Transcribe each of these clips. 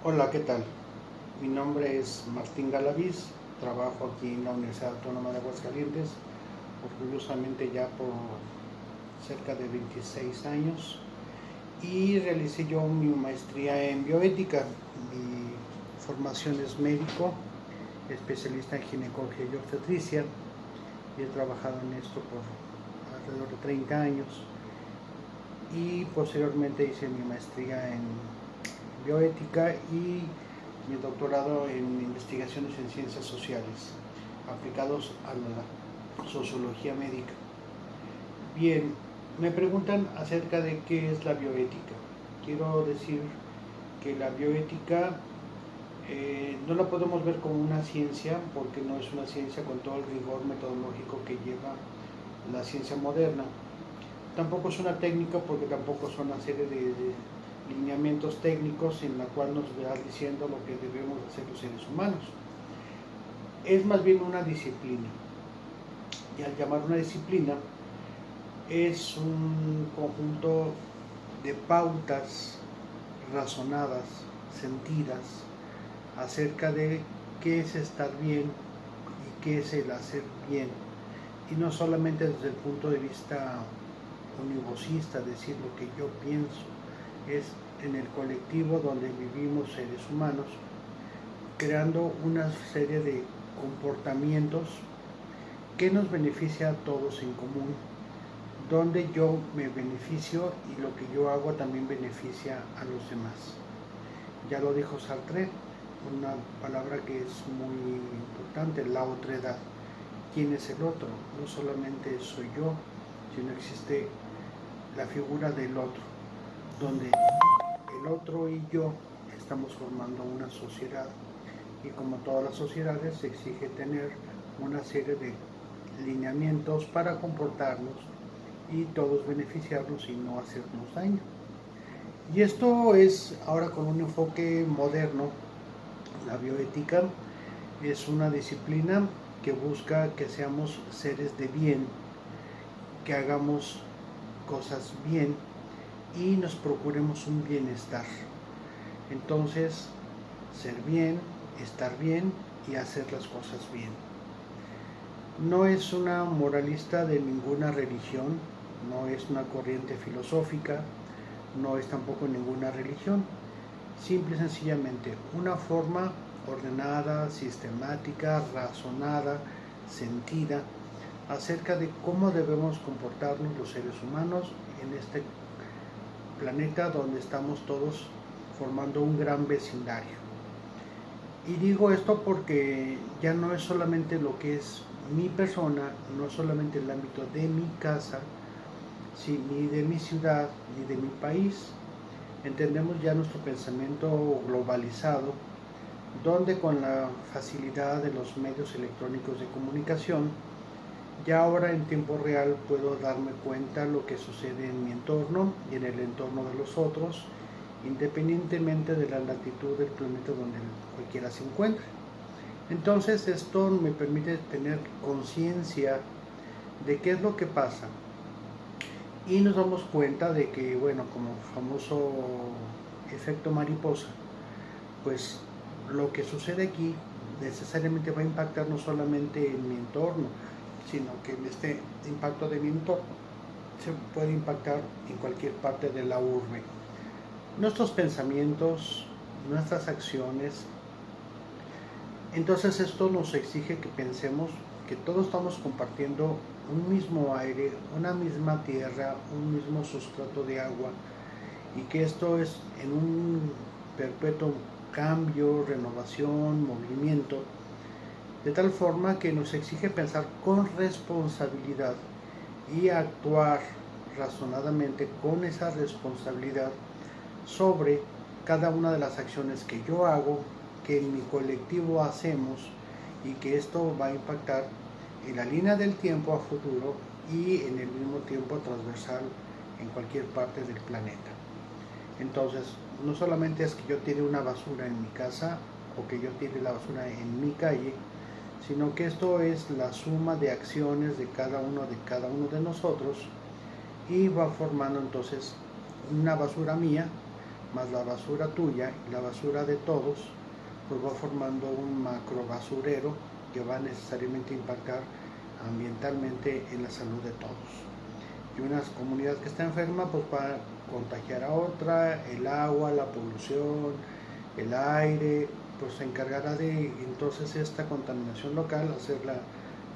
Hola, ¿qué tal? Mi nombre es Martín Galaviz, trabajo aquí en la Universidad Autónoma de Aguascalientes, orgullosamente ya por cerca de 26 años, y realicé yo mi maestría en bioética. Mi formación es médico, especialista en ginecología y obstetricia, y he trabajado en esto por alrededor de 30 años, y posteriormente hice mi maestría en bioética y mi doctorado en investigaciones en ciencias sociales aplicados a la sociología médica. Bien, me preguntan acerca de qué es la bioética. Quiero decir que la bioética no la podemos ver como una ciencia, porque no es una ciencia con todo el rigor metodológico que lleva la ciencia moderna. Tampoco es una técnica, porque tampoco son una serie de lineamientos técnicos en la cual nos va diciendo lo que debemos hacer los seres humanos. Es más bien una disciplina, y al llamar una disciplina es un conjunto de pautas razonadas, sentidas, acerca de qué es estar bien y qué es el hacer bien, y no solamente desde el punto de vista univocista, decir lo que yo pienso, es en el colectivo donde vivimos seres humanos, creando una serie de comportamientos que nos beneficia a todos en común, donde yo me beneficio y lo que yo hago también beneficia a los demás. Ya lo dijo Sartre, una palabra que es muy importante, la otredad. ¿Quién es el otro? No solamente soy yo, sino existe la figura del otro, donde el otro y yo estamos formando una sociedad, y como todas las sociedades se exige tener una serie de lineamientos para comportarnos y todos beneficiarnos y no hacernos daño. Y esto es ahora con un enfoque moderno. La bioética es una disciplina que busca que seamos seres de bien, que hagamos cosas bien y nos procuremos un bienestar. Entonces, ser bien, estar bien y hacer las cosas bien. No es una moralista de ninguna religión, no es una corriente filosófica, no es tampoco ninguna religión. Simple y sencillamente una forma ordenada, sistemática, razonada, sentida, acerca de cómo debemos comportarnos los seres humanos en este planeta donde estamos todos formando un gran vecindario. Y digo esto porque ya no es solamente lo que es mi persona, no es solamente el ámbito de mi casa, ni de mi ciudad, ni de mi país. Entendemos ya nuestro pensamiento globalizado, donde con la facilidad de los medios electrónicos de comunicación, ya ahora en tiempo real puedo darme cuenta lo que sucede en mi entorno y en el entorno de los otros, independientemente de la latitud del planeta donde cualquiera se encuentre. Entonces esto me permite tener conciencia de qué es lo que pasa, y nos damos cuenta de que, bueno, como famoso efecto mariposa, pues lo que sucede aquí necesariamente va a impactar no solamente en mi entorno, sino que en este impacto de mi entorno se puede impactar en cualquier parte de la urbe. Nuestros pensamientos, nuestras acciones. Entonces esto nos exige que pensemos que todos estamos compartiendo un mismo aire, una misma tierra, un mismo sustrato de agua, y que esto es en un perpetuo cambio, renovación, movimiento, de tal forma que nos exige pensar con responsabilidad y actuar razonadamente con esa responsabilidad sobre cada una de las acciones que yo hago, que en mi colectivo hacemos, y que esto va a impactar en la línea del tiempo a futuro y en el mismo tiempo transversal en cualquier parte del planeta. Entonces, no solamente es que yo tire una basura en mi casa o que yo tire la basura en mi calle, sino que esto es la suma de acciones de cada uno de nosotros, y va formando entonces una basura mía, más la basura tuya y la basura de todos, pues va formando un macro basurero que va necesariamente a impactar ambientalmente en la salud de todos. Y una comunidad que está enferma pues va a contagiar a otra, el agua, la polución, el aire, pues se encargará de entonces esta contaminación local hacerla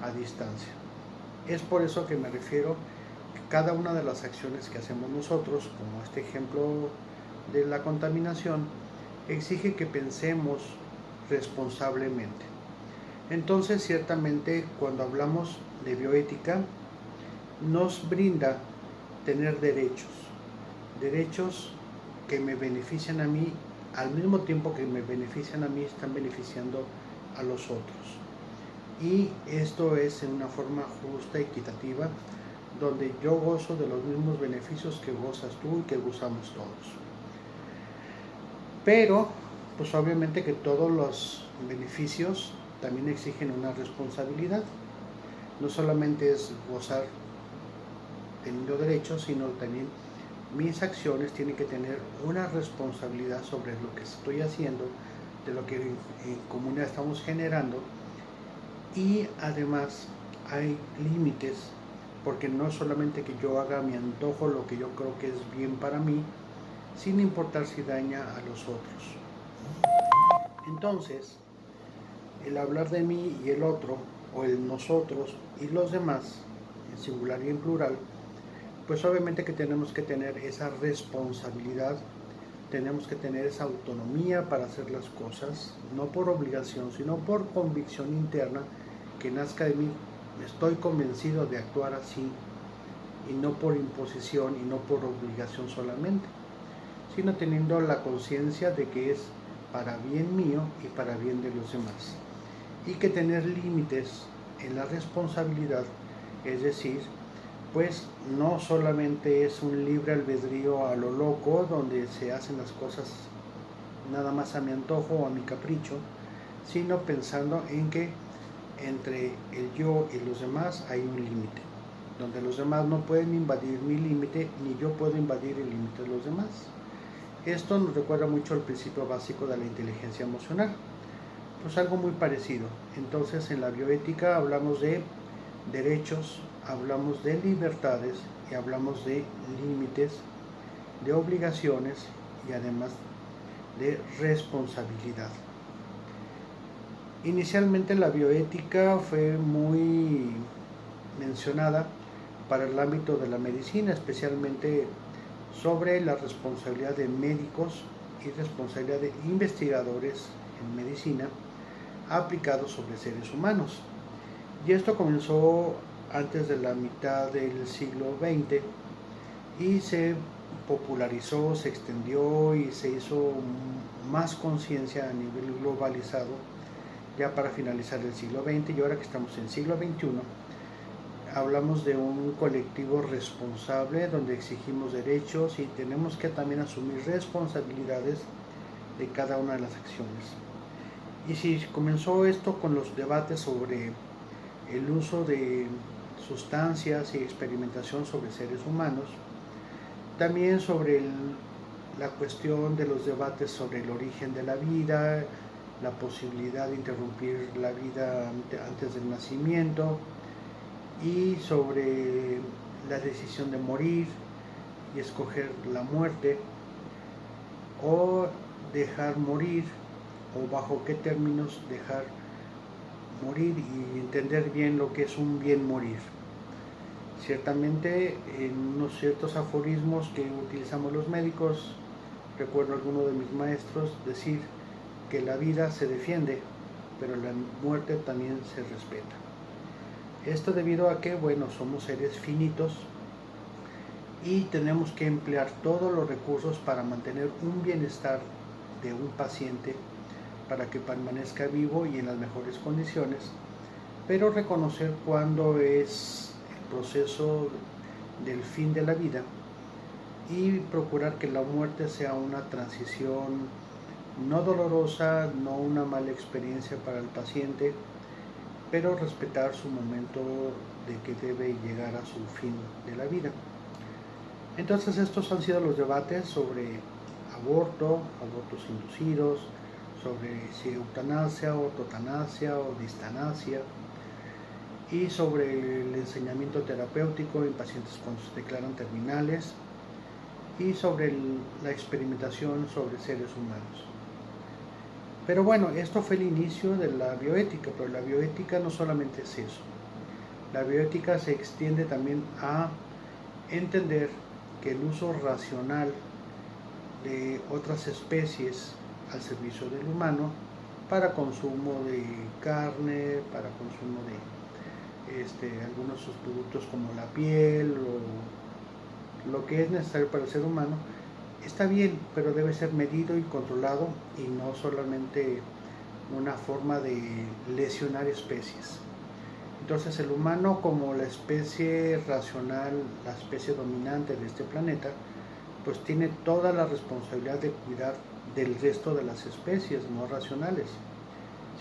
a distancia. Es por eso que me refiero que cada una de las acciones que hacemos nosotros, como este ejemplo de la contaminación, exige que pensemos responsablemente. Entonces, ciertamente, cuando hablamos de bioética, nos brinda tener derechos que me benefician a mí, al mismo tiempo que me benefician a mí, están beneficiando a los otros. Y esto es en una forma justa, equitativa, donde yo gozo de los mismos beneficios que gozas tú y que gozamos todos. Pero, pues obviamente que todos los beneficios también exigen una responsabilidad. No solamente es gozar teniendo derechos, sino también mis acciones tienen que tener una responsabilidad sobre lo que estoy haciendo, de lo que en comunidad estamos generando. Y además hay límites, porque no es solamente que yo haga a mi antojo lo que yo creo que es bien para mí, sin importar si daña a los otros. Entonces, el hablar de mí y el otro, o el nosotros y los demás, en singular y en plural, pues obviamente que tenemos que tener esa responsabilidad, tenemos que tener esa autonomía para hacer las cosas, no por obligación, sino por convicción interna que nazca de mí. Estoy convencido de actuar así, y no por imposición y no por obligación solamente, sino teniendo la conciencia de que es para bien mío y para bien de los demás. Y que tener límites en la responsabilidad, es decir, pues no solamente es un libre albedrío a lo loco, donde se hacen las cosas nada más a mi antojo o a mi capricho, sino pensando en que entre el yo y los demás hay un límite, donde los demás no pueden invadir mi límite, ni yo puedo invadir el límite de los demás. Esto nos recuerda mucho al principio básico de la inteligencia emocional, pues algo muy parecido. Entonces, en la bioética hablamos de derechos, hablamos de libertades y hablamos de límites, de obligaciones y además de responsabilidad. Inicialmente la bioética fue muy mencionada para el ámbito de la medicina, especialmente sobre la responsabilidad de médicos y responsabilidad de investigadores en medicina aplicados sobre seres humanos. Y esto comenzó antes de la mitad del siglo XX y se popularizó, se extendió y se hizo más conciencia a nivel globalizado ya para finalizar el siglo XX. Y ahora que estamos en el siglo XXI, hablamos de un colectivo responsable donde exigimos derechos y tenemos que también asumir responsabilidades de cada una de las acciones. Y si comenzó esto con los debates sobre el uso de sustancias y experimentación sobre seres humanos, también sobre la cuestión de los debates sobre el origen de la vida, la posibilidad de interrumpir la vida antes del nacimiento, y sobre la decisión de morir y escoger la muerte o dejar morir, o bajo qué términos dejar morir, y entender bien lo que es un bien morir. Ciertamente en unos ciertos aforismos que utilizamos los médicos, recuerdo a alguno de mis maestros decir que la vida se defiende, pero la muerte también se respeta. Esto debido a que, bueno, somos seres finitos y tenemos que emplear todos los recursos para mantener un bienestar de un paciente, para que permanezca vivo y en las mejores condiciones, pero reconocer cuándo es el proceso del fin de la vida y procurar que la muerte sea una transición no dolorosa, no una mala experiencia para el paciente, pero respetar su momento de que debe llegar a su fin de la vida. Entonces estos han sido los debates sobre aborto, abortos inducidos, sobre si eutanasia, ortotanasia o distanasia, y sobre el ensañamiento terapéutico en pacientes cuando se declaran terminales, y sobre la experimentación sobre seres humanos. Pero bueno, esto fue el inicio de la bioética, pero la bioética no solamente es eso. La bioética se extiende también a entender que el uso racional de otras especies al servicio del humano para consumo de carne, para consumo de algunos de sus productos como la piel o lo que es necesario para el ser humano, está bien, pero debe ser medido y controlado y no solamente una forma de lesionar especies. Entonces el humano, como la especie racional, la especie dominante de este planeta, pues tiene toda la responsabilidad de cuidar del resto de las especies no racionales,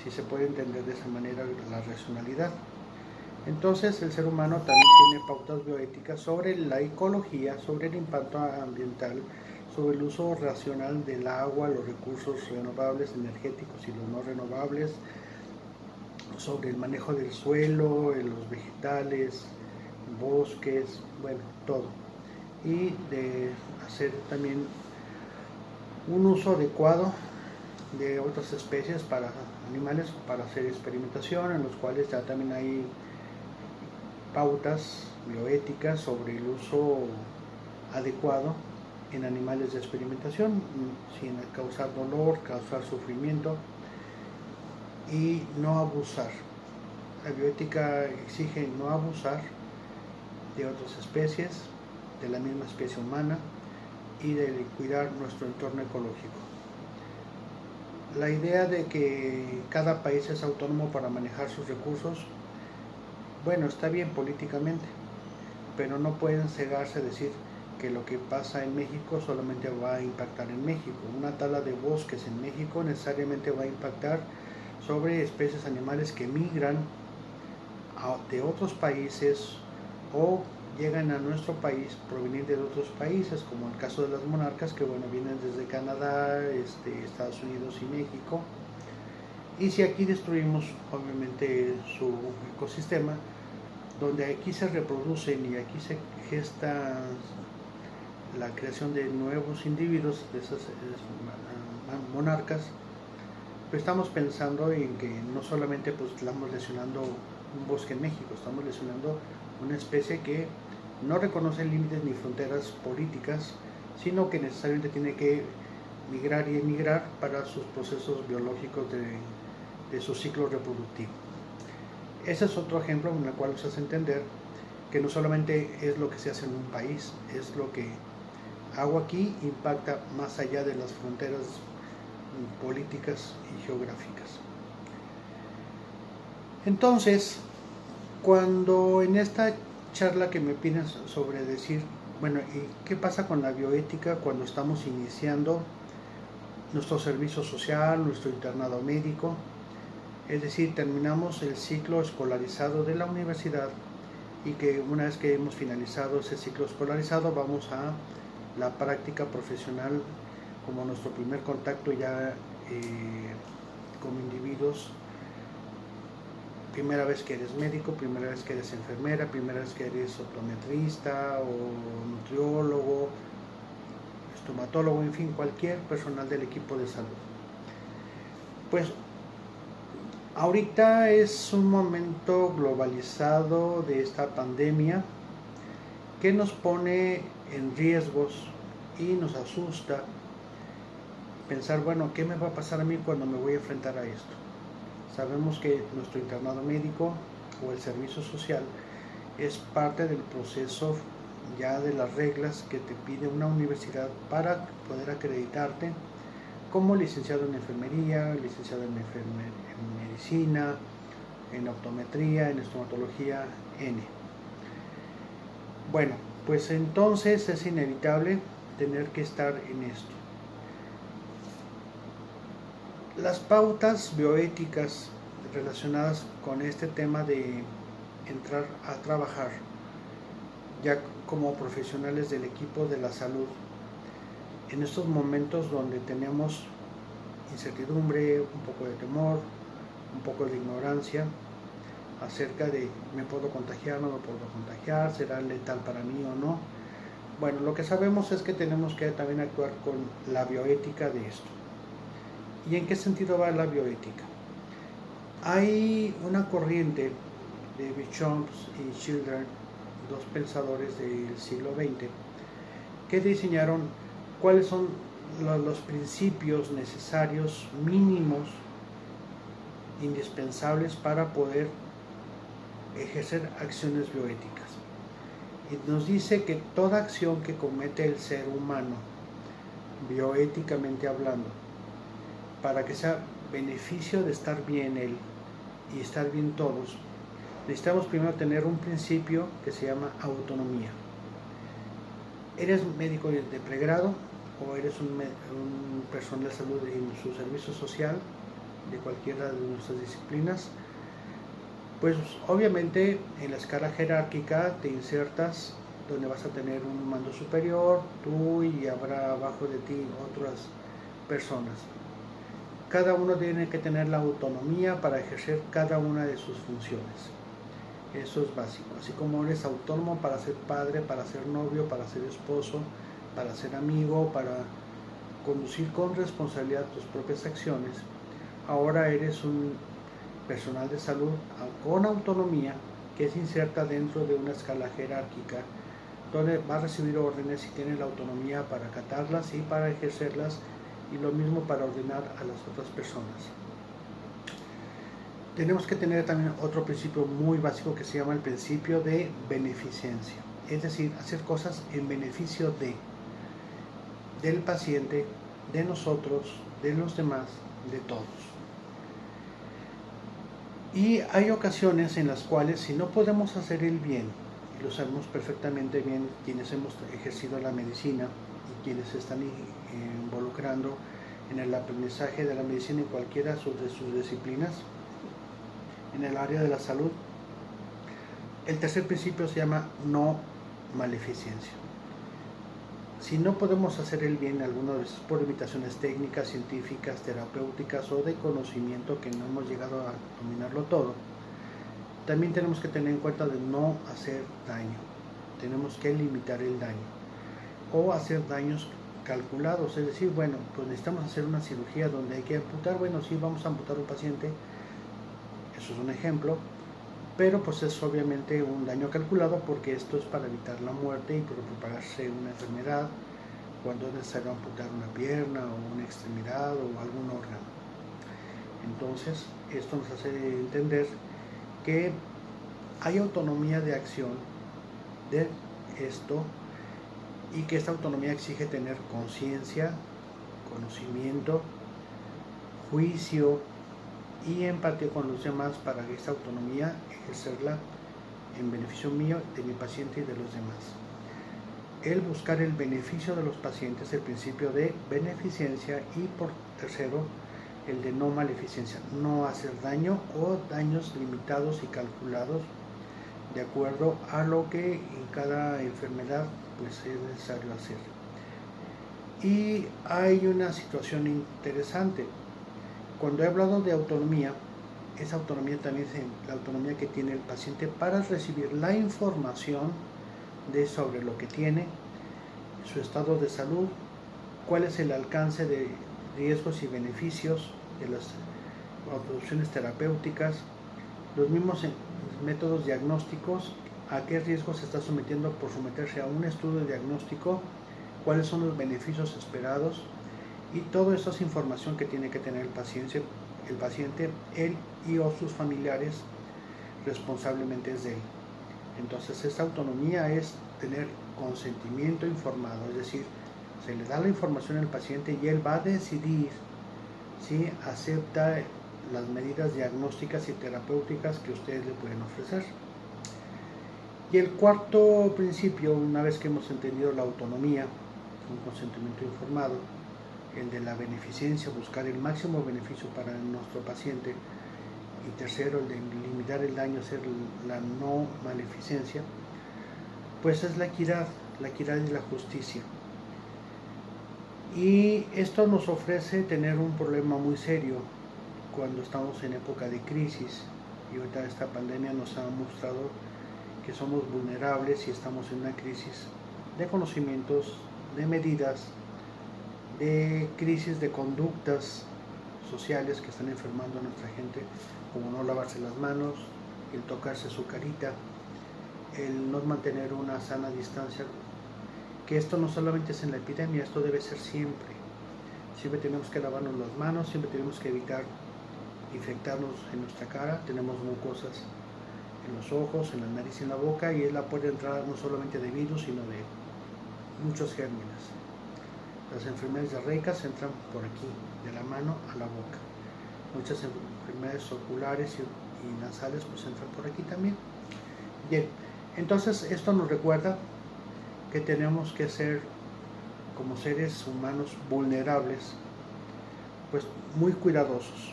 si se puede entender de esa manera la racionalidad. Entonces el ser humano también tiene pautas bioéticas sobre la ecología, sobre el impacto ambiental, sobre el uso racional del agua, los recursos renovables, energéticos y los no renovables, sobre el manejo del suelo, los vegetales, bosques, bueno, todo. Y de hacer también un uso adecuado de otras especies para animales para hacer experimentación, en los cuales ya también hay pautas bioéticas sobre el uso adecuado en animales de experimentación sin causar dolor, causar sufrimiento y no abusar. La bioética exige no abusar de otras especies, de la misma especie humana y de cuidar nuestro entorno ecológico. La idea de que cada país es autónomo para manejar sus recursos, bueno, está bien políticamente, pero no pueden cegarse a decir que lo que pasa en México solamente va a impactar en México. Una tala de bosques en México necesariamente va a impactar sobre especies animales que migran de otros países o llegan a nuestro país provenientes de otros países, como el caso de las monarcas, que bueno, vienen desde Canadá, Estados Unidos y México. Y si aquí destruimos obviamente su ecosistema, donde aquí se reproducen y aquí se gesta la creación de nuevos individuos de esas monarcas, pues estamos pensando en que no solamente pues estamos lesionando un bosque en México, estamos lesionando una especie que no reconoce límites ni fronteras políticas, sino que necesariamente tiene que migrar y emigrar para sus procesos biológicos de su ciclo reproductivo. Ese es otro ejemplo en el cual nos hace entender que no solamente es lo que se hace en un país, es lo que hago aquí impacta más allá de las fronteras políticas y geográficas. Entonces, cuando en esta charla que me piden sobre decir, bueno, ¿y qué pasa con la bioética cuando estamos iniciando nuestro servicio social, nuestro internado médico? Es decir, terminamos el ciclo escolarizado de la universidad y que una vez que hemos finalizado ese ciclo escolarizado vamos a la práctica profesional como nuestro primer contacto ya como individuos. Primera vez que eres médico, primera vez que eres enfermera, primera vez que eres optometrista o nutriólogo, estomatólogo, en fin, cualquier personal del equipo de salud. Pues ahorita es un momento globalizado de esta pandemia que nos pone en riesgos y nos asusta pensar, bueno, ¿qué me va a pasar a mí cuando me voy a enfrentar a esto? Sabemos que nuestro internado médico o el servicio social es parte del proceso ya de las reglas que te pide una universidad para poder acreditarte como licenciado en enfermería, licenciado en medicina, en optometría, en estomatología, N. Bueno, pues entonces es inevitable tener que estar en esto. Las pautas bioéticas relacionadas con este tema de entrar a trabajar ya como profesionales del equipo de la salud en estos momentos donde tenemos incertidumbre, un poco de temor, un poco de ignorancia acerca de me puedo contagiar, no me puedo contagiar, será letal para mí o no. Bueno, lo que sabemos es que tenemos que también actuar con la bioética de esto. ¿Y en qué sentido va la bioética? Hay una corriente de Chomsky y Schiller, dos pensadores del siglo XX, que diseñaron cuáles son los principios necesarios, mínimos, indispensables para poder ejercer acciones bioéticas. Y nos dice que toda acción que comete el ser humano, bioéticamente hablando, para que sea beneficio de estar bien él y estar bien todos, necesitamos primero tener un principio que se llama autonomía. ¿Eres médico de pregrado o eres un personal de salud en su servicio social de cualquiera de nuestras disciplinas? Pues obviamente en la escala jerárquica te insertas donde vas a tener un mando superior, tú, y habrá abajo de ti otras personas. Cada uno tiene que tener la autonomía para ejercer cada una de sus funciones. Eso es básico. Así como eres autónomo para ser padre, para ser novio, para ser esposo, para ser amigo, para conducir con responsabilidad tus propias acciones, ahora eres un personal de salud con autonomía que se inserta dentro de una escala jerárquica donde va a recibir órdenes y tiene la autonomía para acatarlas y para ejercerlas, y lo mismo para ordenar a las otras personas. Tenemos que tener también otro principio muy básico que se llama el principio de beneficencia, es decir, hacer cosas en beneficio del paciente, de nosotros, de los demás, de todos. Y hay ocasiones en las cuales, si no podemos hacer el bien, y lo sabemos perfectamente bien quienes hemos ejercido la medicina y quienes se están involucrando en el aprendizaje de la medicina en cualquiera de sus disciplinas, en el área de la salud, el tercer principio se llama no maleficencia. Si no podemos hacer el bien algunas veces por limitaciones técnicas, científicas, terapéuticas o de conocimiento que no hemos llegado a dominarlo todo, también tenemos que tener en cuenta de no hacer daño. Tenemos que limitar el daño o hacer daños calculados, es decir, bueno, pues necesitamos hacer una cirugía donde hay que amputar, bueno, sí, vamos a amputar un paciente, eso es un ejemplo, pero pues es obviamente un daño calculado porque esto es para evitar la muerte y por propagarse una enfermedad cuando es necesario amputar una pierna o una extremidad o algún órgano. Entonces, esto nos hace entender que hay autonomía de acción de esto y que esta autonomía exige tener conciencia, conocimiento, juicio y empatía con los demás para que esta autonomía ejercerla en beneficio mío, de mi paciente y de los demás. El buscar el beneficio de los pacientes, el principio de beneficencia, y por tercero, el de no maleficencia, no hacer daño o daños limitados y calculados de acuerdo a lo que en cada enfermedad pues es necesario hacer. Y hay una situación interesante. Cuando he hablado de autonomía, esa autonomía también es la autonomía que tiene el paciente para recibir la información sobre lo que tiene, su estado de salud, cuál es el alcance de riesgos y beneficios de las opciones terapéuticas, los mismos métodos diagnósticos, a qué riesgos se está sometiendo por someterse a un estudio diagnóstico, cuáles son los beneficios esperados, y toda esa es información que tiene que tener el paciente, él y o sus familiares responsablemente es de él. Entonces esta autonomía es tener consentimiento informado, es decir, se le da la información al paciente y él va a decidir si acepta las medidas diagnósticas y terapéuticas que ustedes le pueden ofrecer. Y el cuarto principio, una vez que hemos entendido la autonomía, un consentimiento informado, el de la beneficencia, buscar el máximo beneficio para nuestro paciente, y tercero, el de limitar el daño, hacer la no maleficencia, pues es la equidad y la justicia. Y esto nos ofrece tener un problema muy serio cuando estamos en época de crisis, y ahorita esta pandemia nos ha mostrado que somos vulnerables y estamos en una crisis de conocimientos, de medidas, de crisis de conductas sociales que están enfermando a nuestra gente, como no lavarse las manos, el tocarse su carita, el no mantener una sana distancia, que esto no solamente es en la epidemia, esto debe ser siempre. Siempre tenemos que lavarnos las manos, siempre tenemos que evitar infectarnos en nuestra cara, tenemos mucosas en los ojos, en la nariz y en la boca, y es la puerta de entrada no solamente de virus, sino de muchos gérmenes. Las enfermedades diarreicas entran por aquí, de la mano a la boca. Muchas enfermedades oculares y nasales pues entran por aquí también. Bien, entonces esto nos recuerda que tenemos que ser, como seres humanos vulnerables, pues muy cuidadosos.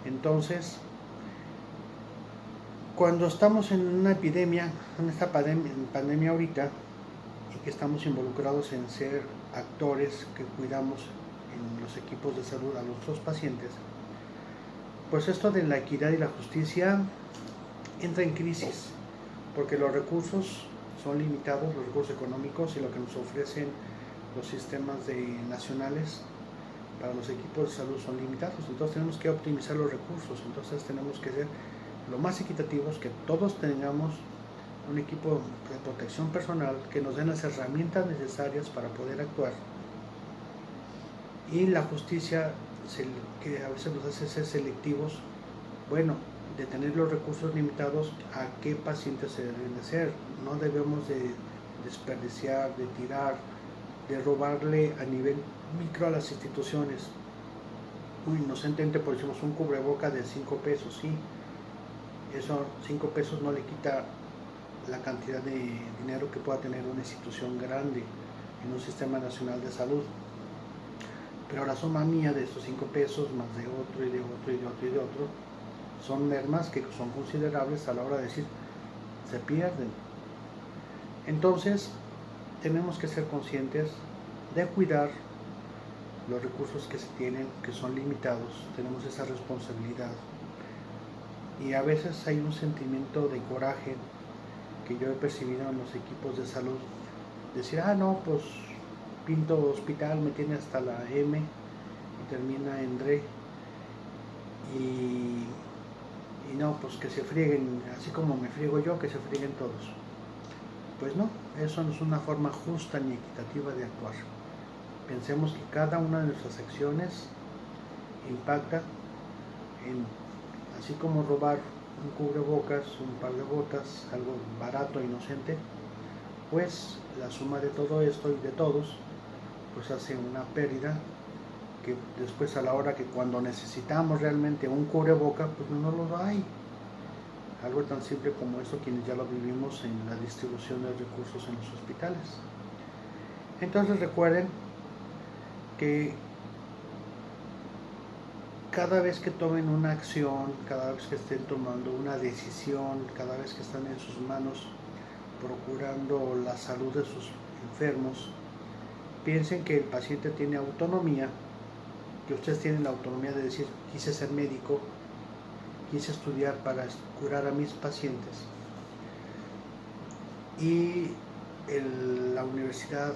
Entonces, cuando estamos en una epidemia, en esta pandemia ahorita, y que estamos involucrados en ser actores que cuidamos en los equipos de salud a nuestros pacientes, pues esto de la equidad y la justicia entra en crisis, porque los recursos son limitados, los recursos económicos y lo que nos ofrecen los sistemas nacionales para los equipos de salud son limitados. Entonces tenemos que optimizar los recursos, entonces tenemos que ser lo más equitativos, que todos tengamos un equipo de protección personal que nos den las herramientas necesarias para poder actuar. Y la justicia, que a veces nos hace ser selectivos, bueno, de tener los recursos limitados, a qué pacientes se deben de hacer. No debemos de desperdiciar, de tirar, de robarle a nivel micro a las instituciones. Muy inocentemente, por ejemplo, un cubreboca de 5 pesos, sí, eso 5 pesos no le quita la cantidad de dinero que pueda tener una institución grande en un sistema nacional de salud. Pero la suma mía de estos 5 pesos, más de otro y de otro y de otro y de otro, son mermas que son considerables a la hora de decir, se pierden. Entonces, tenemos que ser conscientes de cuidar los recursos que se tienen, que son limitados, tenemos esa responsabilidad. Y a veces hay un sentimiento de coraje que yo he percibido en los equipos de salud, decir, no, pues pinto hospital, me tiene hasta la M y termina en DRE, y no, pues que se frieguen, así como me friego yo, que se frieguen todos. Pues no, eso no es una forma justa ni equitativa de actuar. Pensemos que cada una de nuestras acciones impacta en, así como robar un cubrebocas, un par de botas, algo barato e inocente, pues la suma de todo esto y de todos, pues hace una pérdida que después, a la hora que cuando necesitamos realmente un cubreboca, pues no lo hay. Algo tan simple como eso, quienes ya lo vivimos en la distribución de recursos en los hospitales. Entonces recuerden que cada vez que tomen una acción, cada vez que estén tomando una decisión, cada vez que están en sus manos procurando la salud de sus enfermos, piensen que el paciente tiene autonomía, que ustedes tienen la autonomía de decir, quise ser médico, quise estudiar para curar a mis pacientes, y la universidad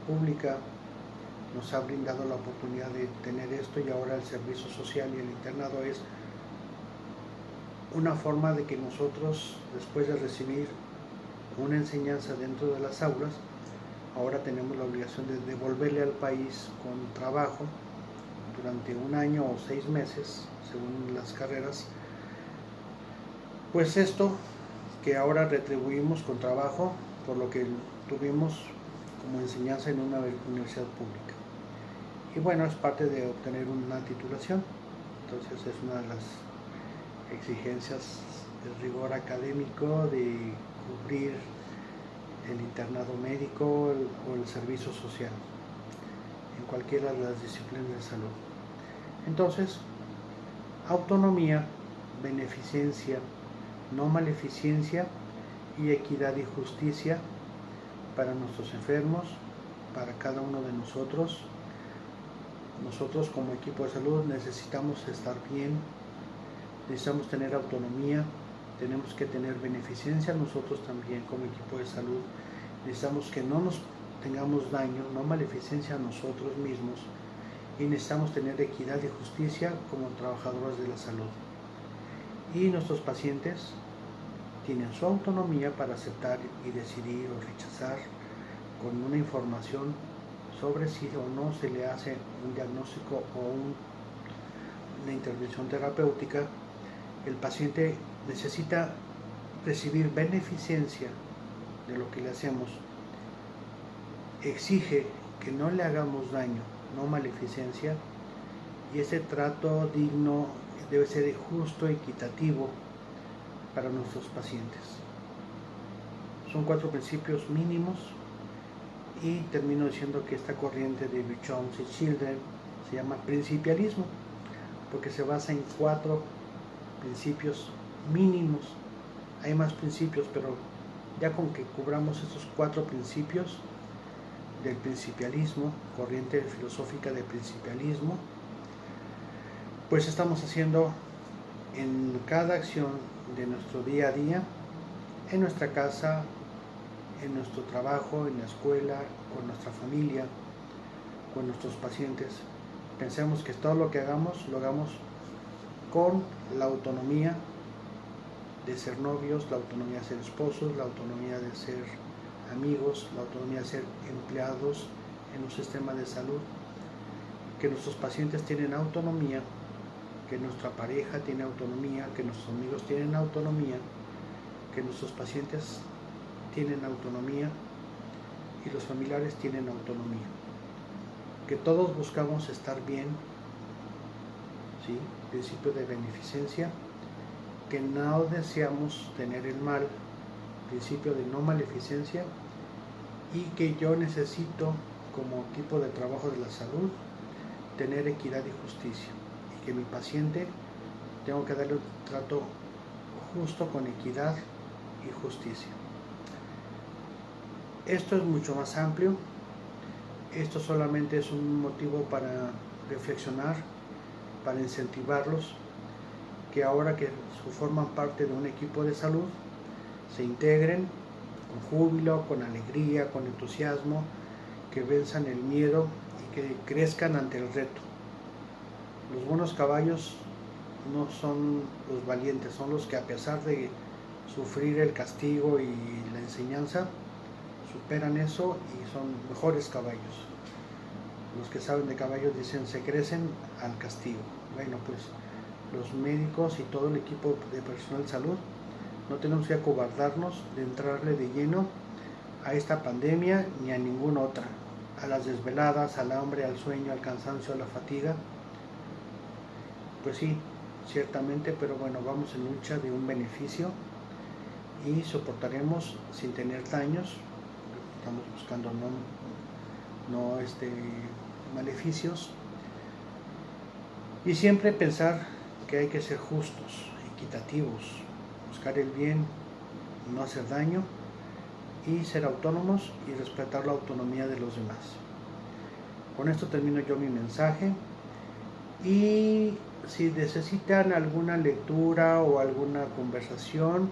pública nos ha brindado la oportunidad de tener esto, y ahora el servicio social y el internado es una forma de que nosotros, después de recibir una enseñanza dentro de las aulas, ahora tenemos la obligación de devolverle al país con trabajo durante 1 año o 6 meses, según las carreras, pues esto que ahora retribuimos con trabajo por lo que tuvimos como enseñanza en una universidad pública. Y bueno, es parte de obtener una titulación, entonces es una de las exigencias del rigor académico, de cubrir el internado médico o el servicio social en cualquiera de las disciplinas de salud. Entonces, autonomía, beneficencia, no maleficencia, y equidad y justicia para nuestros enfermos, para cada uno de nosotros, Nosotros como equipo de salud necesitamos estar bien, necesitamos tener autonomía, tenemos que tener beneficencia nosotros también como equipo de salud, necesitamos que no nos tengamos daño, no maleficencia a nosotros mismos, y necesitamos tener equidad y justicia como trabajadores de la salud. Y nuestros pacientes tienen su autonomía para aceptar y decidir o rechazar con una información sobre si o no se le hace un diagnóstico o una intervención terapéutica. El paciente necesita recibir beneficencia de lo que le hacemos, exige que no le hagamos daño, no maleficencia, y ese trato digno debe ser justo y equitativo para nuestros pacientes. Son 4 principios mínimos, y termino diciendo que esta corriente de Buchan y Children se llama principialismo, porque se basa en 4 principios mínimos. Hay más principios, pero ya con que cubramos estos 4 principios del principialismo, corriente filosófica del principialismo, pues estamos haciendo en cada acción de nuestro día a día, en nuestra casa, en nuestro trabajo, en la escuela, con nuestra familia, con nuestros pacientes. Pensemos que todo lo que hagamos, lo hagamos con la autonomía de ser novios, la autonomía de ser esposos, la autonomía de ser amigos, la autonomía de ser empleados en un sistema de salud, que nuestros pacientes tienen autonomía, que nuestra pareja tiene autonomía, que nuestros amigos tienen autonomía, que nuestros pacientes tienen autonomía y los familiares tienen autonomía, que todos buscamos estar bien, ¿sí? Principio de beneficencia, que no deseamos tener el mal, principio de no maleficencia, y que yo necesito como equipo de trabajo de la salud tener equidad y justicia, y que mi paciente tengo que darle un trato justo con equidad y justicia. Esto es mucho más amplio, esto solamente es un motivo para reflexionar, para incentivarlos, que ahora que forman parte de un equipo de salud, se integren con júbilo, con alegría, con entusiasmo, que venzan el miedo y que crezcan ante el reto. Los buenos caballos no son los valientes, son los que, a pesar de sufrir el castigo y la enseñanza, superan eso y son mejores caballos. Los que saben de caballos dicen se crecen al castigo. Bueno, pues los médicos y todo el equipo de personal de salud no tenemos que acobardarnos de entrarle de lleno a esta pandemia ni a ninguna otra, a las desveladas, al hambre, al sueño, al cansancio, a la fatiga. Pues sí, ciertamente, pero bueno, vamos en lucha de un beneficio y soportaremos sin tener daños. Estamos buscando no maleficios, y siempre pensar que hay que ser justos, equitativos, buscar el bien, no hacer daño, y ser autónomos y respetar la autonomía de los demás. Con esto termino yo mi mensaje, y si necesitan alguna lectura o alguna conversación,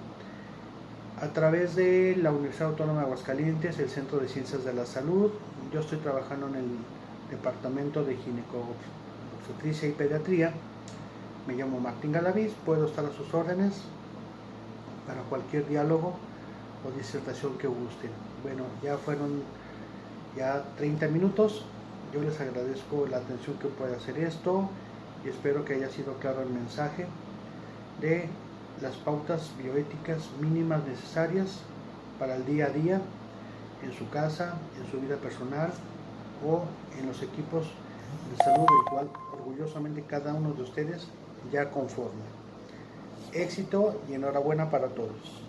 a través de la Universidad Autónoma de Aguascalientes, el Centro de Ciencias de la Salud, yo estoy trabajando en el Departamento de Ginecobstetricia y Pediatría. Me llamo Martín Galaviz, puedo estar a sus órdenes para cualquier diálogo o disertación que gusten. Bueno, ya fueron 30 minutos. Yo les agradezco la atención que puede hacer esto, y espero que haya sido claro el mensaje de las pautas bioéticas mínimas necesarias para el día a día, en su casa, en su vida personal o en los equipos de salud, del cual orgullosamente cada uno de ustedes ya conforma. Éxito y enhorabuena para todos.